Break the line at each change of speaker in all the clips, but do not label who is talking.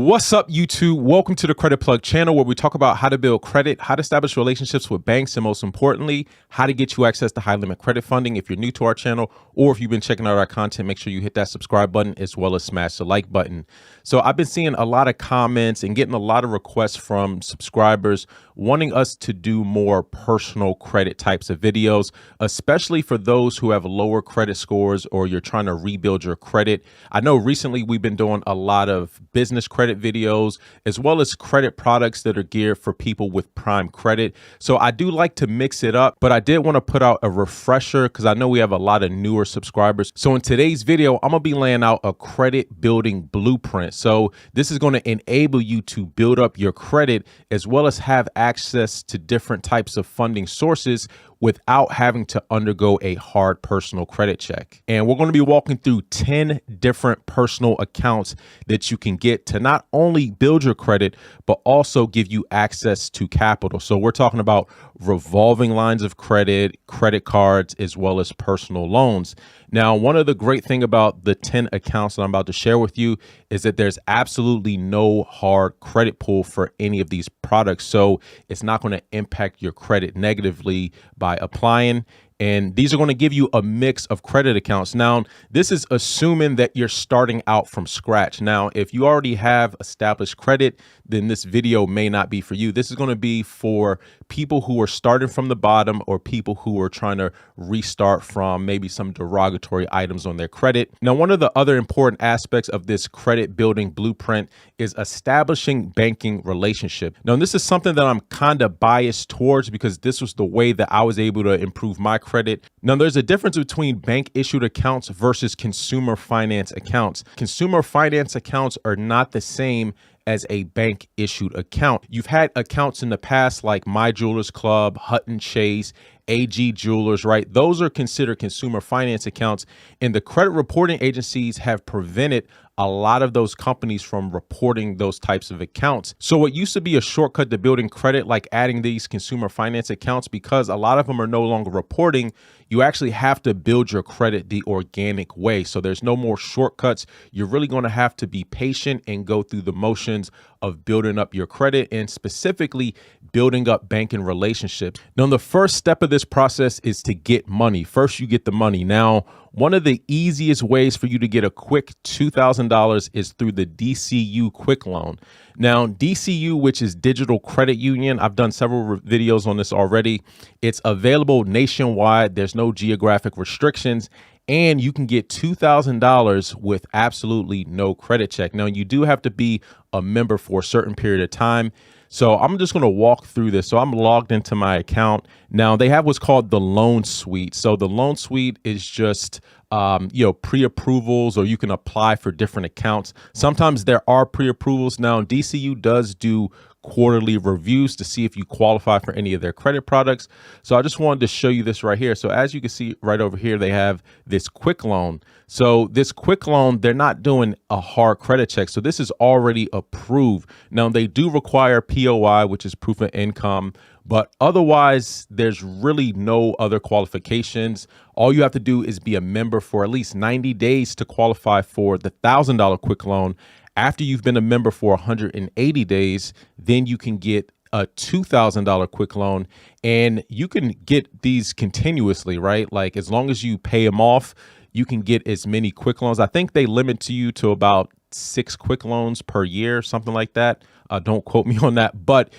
What's up, YouTube? Welcome to the Credit Plug channel, where we talk about how to build credit, how to establish relationships with banks, and most importantly, how to get you access to high limit credit funding. If you're new to our channel, or if you've been checking out our content, make sure you hit that subscribe button as well as smash the like button. So I've been seeing a lot of comments and getting a lot of requests from subscribers wanting us to do more personal credit types of videos, especially for those who have lower credit scores or you're trying to rebuild your credit. I know recently we've been doing a lot of business credit videos, as well as credit products that are geared for people with prime credit. So I do like to mix it up, but I did want to put out a refresher because I know we have a lot of newer subscribers. So in today's video, I'm gonna be laying out a credit building blueprint. So this is going to enable you to build up your credit as well as have access to different types of funding sources without having to undergo a hard personal credit check. And we're going to be walking through 10 different personal accounts that you can get to not only build your credit, but also give you access to capital. So we're talking about revolving lines of credit, credit cards, as well as personal loans. Now, one of the great things about the 10 accounts that I'm about to share with you is that there's absolutely no hard credit pull for any of these products. So it's not going to impact your credit negatively by applying. And these are going to give you a mix of credit accounts. Now, this is assuming that you're starting out from scratch. Now, if you already have established credit, then this video may not be for you. This is going to be for people who are starting from the bottom or people who are trying to restart from maybe some derogatory items on their credit. Now, one of the other important aspects of this credit building blueprint is establishing banking relationship. Now, this is something that I'm kind of biased towards because this was the way that I was able to improve my credit. Now, there's a difference between bank issued accounts versus consumer finance accounts. Consumer finance accounts are not the same as a bank issued account. You've had accounts in the past like My Jewelers Club, Hutton Chase, AG Jewelers, right? Those are considered consumer finance accounts, and the credit reporting agencies have prevented a lot of those companies from reporting those types of accounts. So what used to be a shortcut to building credit, like adding these consumer finance accounts, because a lot of them are no longer reporting, you actually have to build your credit the organic way. So there's no more shortcuts. You're really going to have to be patient and go through the motions of building up your credit and specifically building up banking relationships. Now, the first step of this process is to get money. First, you get the money. Now, one of the easiest ways for you to get a quick $2,000 is through the Dcu Quick Loan. Now, DCU, which is Digital Credit Union, I've done several videos on this already. It's available nationwide. There's no geographic restrictions. And you can get $2,000 with absolutely no credit check. Now, you do have to be a member for a certain period of time. So I'm just going to walk through this. So I'm logged into my account. Now, they have what's called the loan suite. So the loan suite is just pre-approvals, or you can apply for different accounts. Sometimes there are pre-approvals. Now, DCU does do quarterly reviews to see if you qualify for any of their credit products. So I just wanted to show you this right here. So as you can see right over here, they have this quick loan. So this quick loan, they're not doing a hard credit check. So this is already approved. Now, they do require POI, which is proof of income, but otherwise there's really no other qualifications. All you have to do is be a member for at least 90 days to qualify for the $1,000 quick loan. After you've been a member for 180 days, then you can get a $2,000 quick loan, and you can get these continuously, right? Like as long as you pay them off, you can get as many quick loans. I think they limit you to about 6 quick loans per year, something like that. Don't quote me on that, but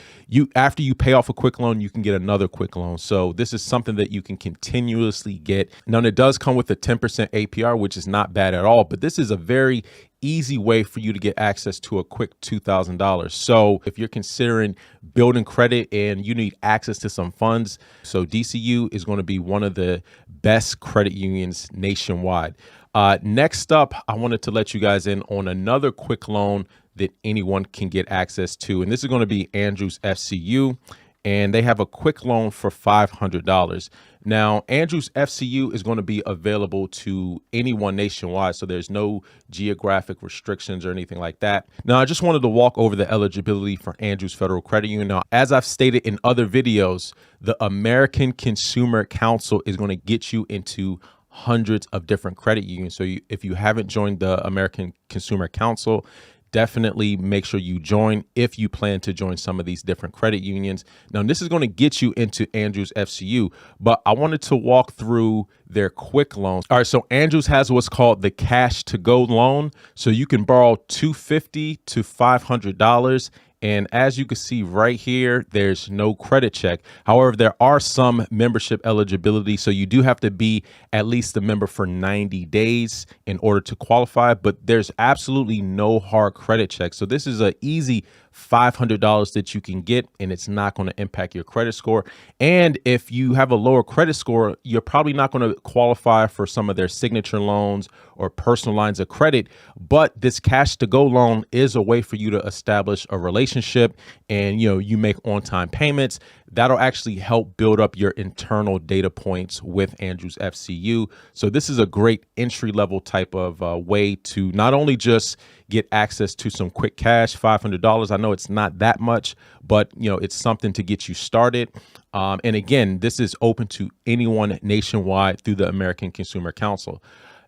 after you pay off a quick loan, you can get another quick loan. So this is something that you can continuously get. Now, it does come with a 10% APR, which is not bad at all, but this is a very easy way for you to get access to a quick $2,000. So if you're considering building credit and you need access to some funds, so DCU is going to be one of the best credit unions nationwide. Next up, I wanted to let you guys in on another quick loan that anyone can get access to. And this is going to be Andrews FCU, and they have a quick loan for $500. Now, Andrews FCU is going to be available to anyone nationwide, so there's no geographic restrictions or anything like that. Now, I just wanted to walk over the eligibility for Andrews Federal Credit Union. Now, as I've stated in other videos, the American Consumer Council is going to get you into hundreds of different credit unions. So if you haven't joined the American Consumer Council, definitely make sure you join if you plan to join some of these different credit unions. Now, this is going to get you into Andrews FCU, but I wanted to walk through their quick loans. All right, so Andrews has what's called the cash to go loan. So you can borrow $250 to $500. And as you can see right here, there's no credit check. However, there are some membership eligibility. So you do have to be at least a member for 90 days in order to qualify, but there's absolutely no hard credit check. So this is an easy $500 that you can get, and it's not going to impact your credit score. And if you have a lower credit score, you're probably not going to qualify for some of their signature loans or personal lines of credit. But this cash to go loan is a way for you to establish a relationship, and you make on-time payments. That'll actually help build up your internal data points with Andrews FCU. So this is a great entry-level type of way to not only just get access to some quick cash, $500. I know it's not that much, but it's something to get you started. And again, this is open to anyone nationwide through the American Consumer Council.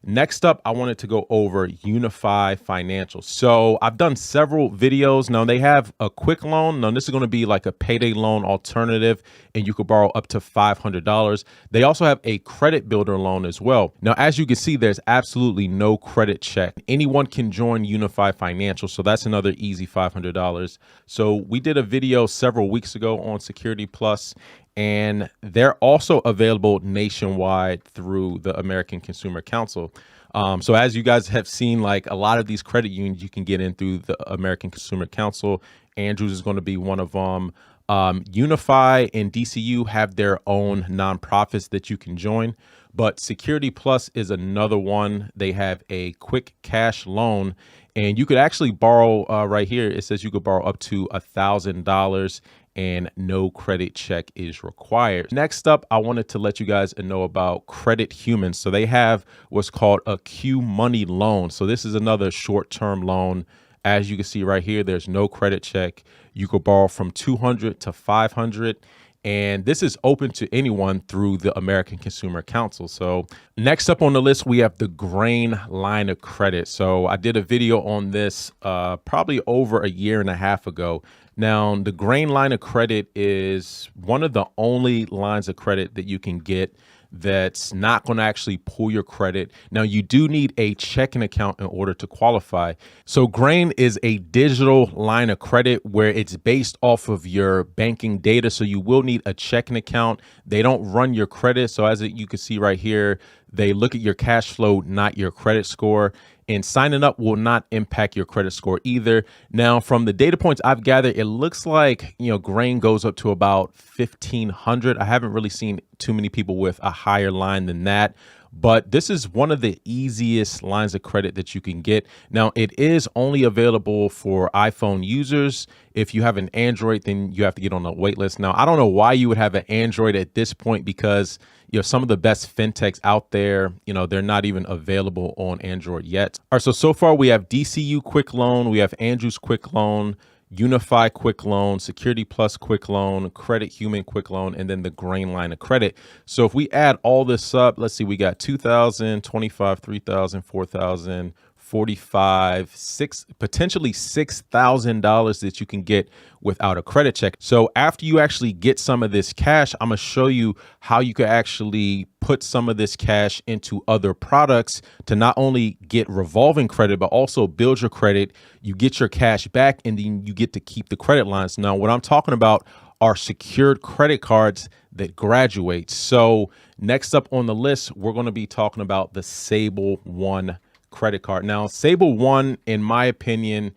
Next up, I wanted to go over Unify Financial. So I've done several videos. Now they have a quick loan. Now this is going to be like a payday loan alternative, and you could borrow up to $500. They also have a credit builder loan as well. Now, as you can see, there's absolutely no credit check. Anyone can join Unify Financial. So that's another easy $500. So we did a video several weeks ago on Security Plus, and they're also available nationwide through the American Consumer Council. So as you guys have seen, like a lot of these credit unions you can get in through the American Consumer Council. Andrews is going to be one of them. Unify and DCU have their own nonprofits that you can join, but Security Plus is another one. They have a quick cash loan, and you could actually borrow right here. It says you could borrow up to $1,000 and no credit check is required. Next up, I wanted to let you guys know about Credit Humans. So they have what's called a Q Money loan. So this is another short-term loan. As you can see right here, there's no credit check. You could borrow from $200 to $500. And this is open to anyone through the American Consumer Council. So next up on the list, we have the Grain line of credit. So I did a video on this probably over a year and a half ago. Now, the Grain line of credit is one of the only lines of credit that you can get that's not going to actually pull your credit. Now, you do need a checking account in order to qualify. So Grain is a digital line of credit where it's based off of your banking data. So you will need a checking account. They don't run your credit. So as you can see right here, they look at your cash flow, not your credit score. And signing up will not impact your credit score either. Now, from the data points I've gathered, it looks like, Grain goes up to about 1,500. I haven't really seen too many people with a higher line than that. But this is one of the easiest lines of credit that you can get. Now, it is only available for iPhone users. If you have an Android, then you have to get on a wait list. Now, I don't know why you would have an Android at this point, because some of the best fintechs out there, they're not even available on Android yet. All right, so far we have DCU Quick Loan, we have Andrews Quick Loan, Unify Quick Loan, Security Plus Quick Loan, Credit Human Quick Loan, and then the Grain line of credit. So if we add all this up, let's see, we got 2,000, 25, 3,000, 4,000, 45, potentially $6,000 that you can get without a credit check. So after you actually get some of this cash, I'm gonna show you how you could actually put some of this cash into other products to not only get revolving credit, but also build your credit. You get your cash back, and then you get to keep the credit lines. Now, what I'm talking about are secured credit cards that graduate. So next up on the list, we're going to be talking about the Sable One credit card. Now, Sable One, in my opinion,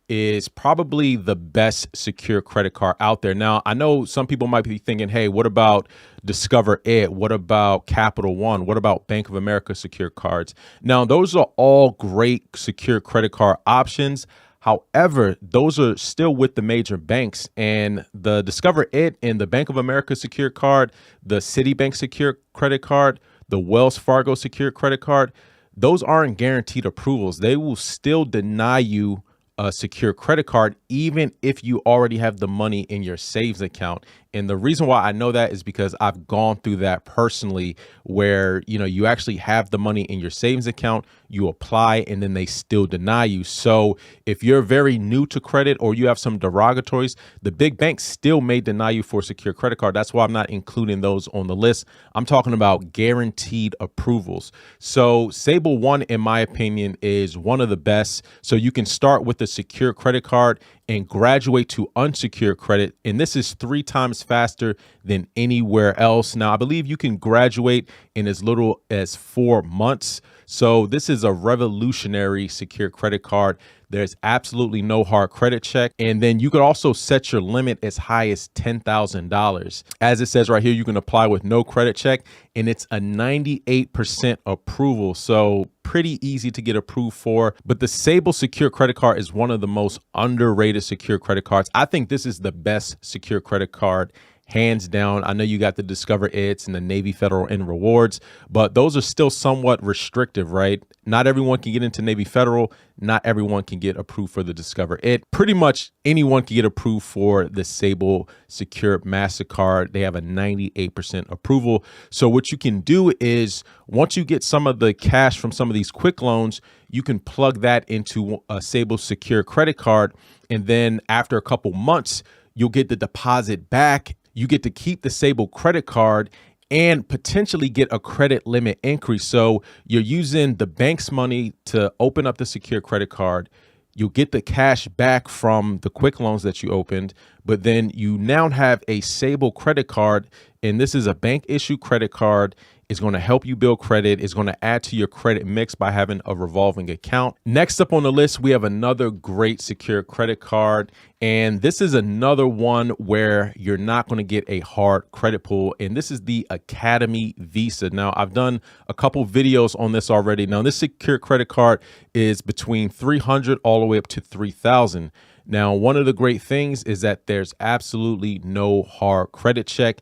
is probably the best secure credit card out there. Now, I know some people might be thinking, hey, what about Discover It? What about Capital One? What about Bank of America secure cards? Now, those are all great secure credit card options. However, those are still with the major banks, and the Discover It and the Bank of America secure card, the Citibank secure credit card, the Wells Fargo secure credit card, those aren't guaranteed approvals. They will still deny you a secure credit card, even if you already have the money in your saves account. And the reason why I know that is because I've gone through that personally, where, you actually have the money in your savings account, you apply, and then they still deny you. So if you're very new to credit or you have some derogatories, the big banks still may deny you for a secure credit card. That's why I'm not including those on the list. I'm talking about guaranteed approvals. So Sable One, in my opinion, is one of the best. So you can start with a secure credit card and graduate to unsecured credit. And this is 3 times faster than anywhere else. Now, I believe you can graduate in as little as 4 months. So this is a revolutionary secure credit card. There's absolutely no hard credit check. And then you could also set your limit as high as $10,000. As it says right here, you can apply with no credit check, and it's a 98% approval. So pretty easy to get approved for. But the Sable secure credit card is one of the most underrated secure credit cards. I think this is the best secure credit card, hands down. I know you got the Discover It's and the Navy Federal and Rewards, but those are still somewhat restrictive, right? Not everyone can get into Navy Federal. Not everyone can get approved for the Discover It. Pretty much anyone can get approved for the Sable Secure MasterCard. They have a 98% approval. So what you can do is, once you get some of the cash from some of these quick loans, you can plug that into a Sable Secure credit card. And then after a couple months, you'll get the deposit back. You get to keep the Sable credit card and potentially get a credit limit increase. So you're using the bank's money to open up the secure credit card. You'll get the cash back from the quick loans that you opened, but then you now have a Sable credit card, and this is a bank issue credit card. It's going to help you build credit. It's going to add to your credit mix by having a revolving account. Next up on the list, we have another great secure credit card. And this is another one where you're not going to get a hard credit pull. And this is the Academy Visa. Now, I've done a couple videos on this already. Now, this secure credit card is between $300 all the way up to $3,000. Now, one of the great things is that there's absolutely no hard credit check.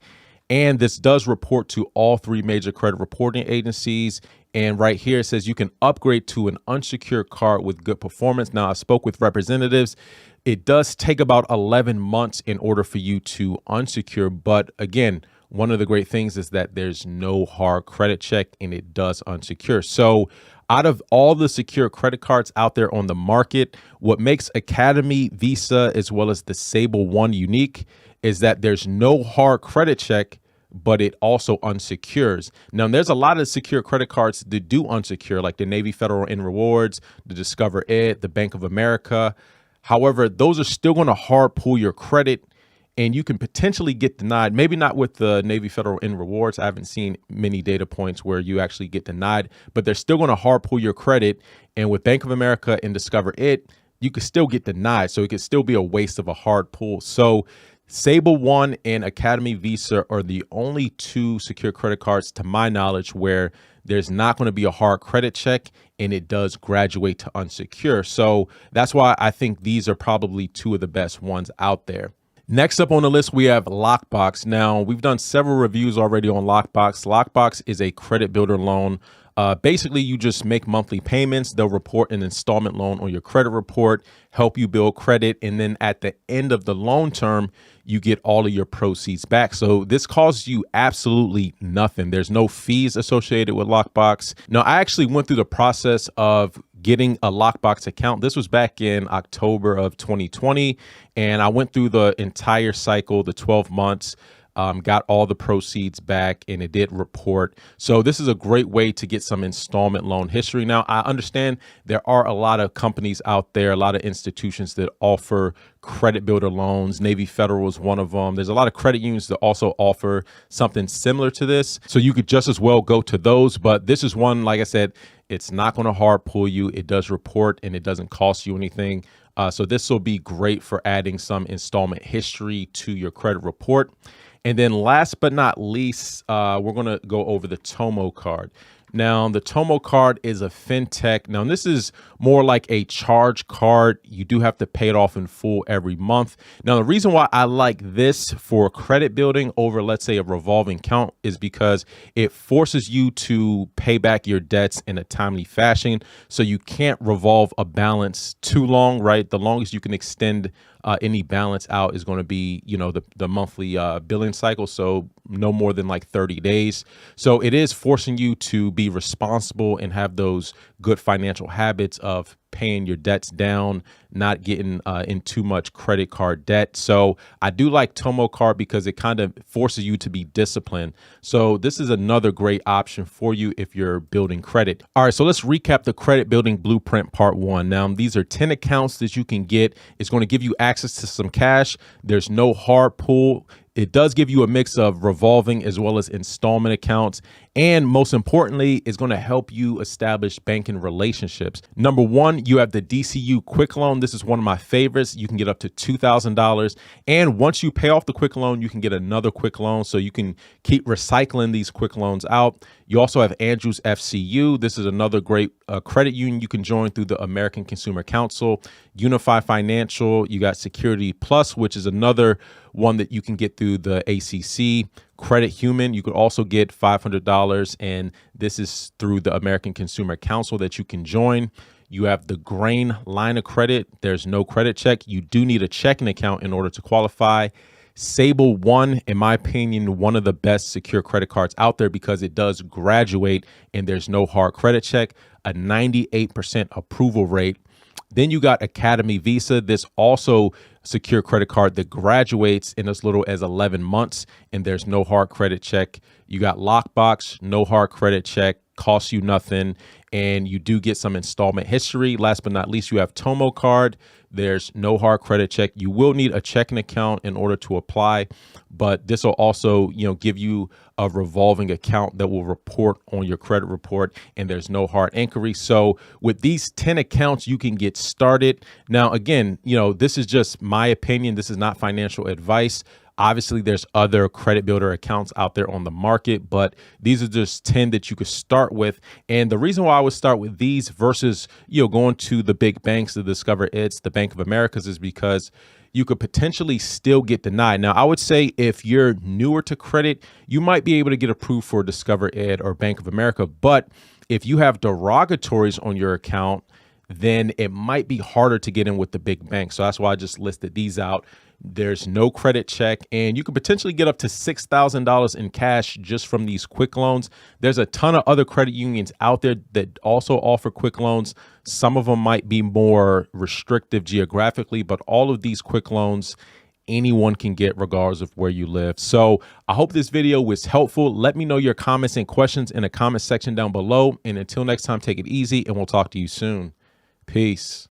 And this does report to all 3 major credit reporting agencies. And right here, it says you can upgrade to an unsecured card with good performance. Now, I spoke with representatives. It does take about 11 months in order for you to unsecure. But again, one of the great things is that there's no hard credit check, and it does unsecure. So out of all the secure credit cards out there on the market, what makes Academy Visa as well as the Sable One unique is that there's no hard credit check, but it also unsecures. Now, there's a lot of secure credit cards that do unsecure, like the Navy Federal and Rewards, the Discover It, the Bank of America. However, those are still going to hard pull your credit, and you can potentially get denied. Maybe not with the Navy Federal and Rewards. I haven't seen many data points where you actually get denied, but they're still going to hard pull your credit. And with Bank of America and Discover It, you could still get denied. So it could still be a waste of a hard pull. So Sable One and Academy Visa are the only 2 secure credit cards, to my knowledge, where there's not going to be a hard credit check, and it does graduate to unsecure. So that's why I think these are probably 2 of the best ones out there. Next up on the list, we have Lockbox. Now, we've done several reviews already on Lockbox. Lockbox is a credit builder loan. Basically, you just make monthly payments. They'll report an installment loan on your credit report, help you build credit. And then at the end of the loan term, you get all of your proceeds back. So this costs you absolutely nothing. There's no fees associated with Lockbox. Now, I actually went through the process of getting a Lockbox account. This was back in October of 2020. And I went through the entire cycle, the 12 months. Got all the proceeds back, and it did report. So this is a great way to get some installment loan history. Now, I understand there are a lot of companies out there, a lot of institutions that offer credit builder loans. Navy Federal is one of them. There's a lot of credit unions that also offer something similar to this. So you could just as well go to those. But this is one, like I said, it's not going to hard pull you. It does report, and it doesn't cost you anything. So this will be great for adding some installment history to your credit report. And then last but not least, we're going to go over the Tomo card. Now, the Tomo card is a fintech. Now, this is more like a charge card. You do have to pay it off in full every month. Now, the reason why I like this for credit building over, let's say, a revolving account is because it forces you to pay back your debts in a timely fashion. So you can't revolve a balance too long, right? The longest you can extend any balance out is going to be, the monthly billing cycle. So no more than like 30 days. So it is forcing you to be responsible and have those good financial habits of paying your debts down, not getting in too much credit card debt. So I do like Tomo Card because it kind of forces you to be disciplined. So this is another great option for you if you're building credit. All right, so let's recap the credit building blueprint part 1. Now, these are 10 accounts that you can get. It's going to give you access to some cash. There's no hard pull. It does give you a mix of revolving as well as installment accounts. And most importantly, it's going to help you establish banking relationships. Number 1, you have the Dcu Quick Loan. This is one of my favorites. You can get up to $2,000. And once you pay off the quick loan, you can get another quick loan. So you can keep recycling these quick loans out. You also have Andrews FCU. This is another great credit union you can join through the American Consumer Council. Unify Financial. You got Security Plus, which is another one that you can get through the ACC. Credit Human, you could also get $500, and this is through the American Consumer Council that you can join. You have the Grain line of credit. There's no credit check. You do need a checking account in order to qualify. Sable One, in my opinion, one of the best secure credit cards out there because it does graduate and there's no hard credit check, a 98% approval rate. Then you got Academy Visa. This also secure credit card that graduates in as little as 11 months and there's no hard credit check. You got Lockbox, no hard credit check, costs you nothing, and you do get some installment history. Last but not least, you have Tomo Card. There's no hard credit check. You will need a checking account in order to apply, but this will also, give you a revolving account that will report on your credit report, and there's no hard inquiry. So with these 10 accounts, you can get started. Now, again, this is just my opinion. This is not financial advice. Obviously, there's other credit builder accounts out there on the market, but these are just 10 that you could start with. And the reason why I would start with these versus, going to the big banks to discover it's the Bank of America's is because you could potentially still get denied. Now, I would say if you're newer to credit, you might be able to get approved for Discover Ed or Bank of America. But if you have derogatories on your account, then it might be harder to get in with the big banks. So that's why I just listed these out. There's no credit check, and you could potentially get up to $6,000 in cash just from these quick loans. There's a ton of other credit unions out there that also offer quick loans. Some of them might be more restrictive geographically, but all of these quick loans, anyone can get regardless of where you live. So I hope this video was helpful. Let me know your comments and questions in the comment section down below. And until next time, take it easy, and we'll talk to you soon. Peace.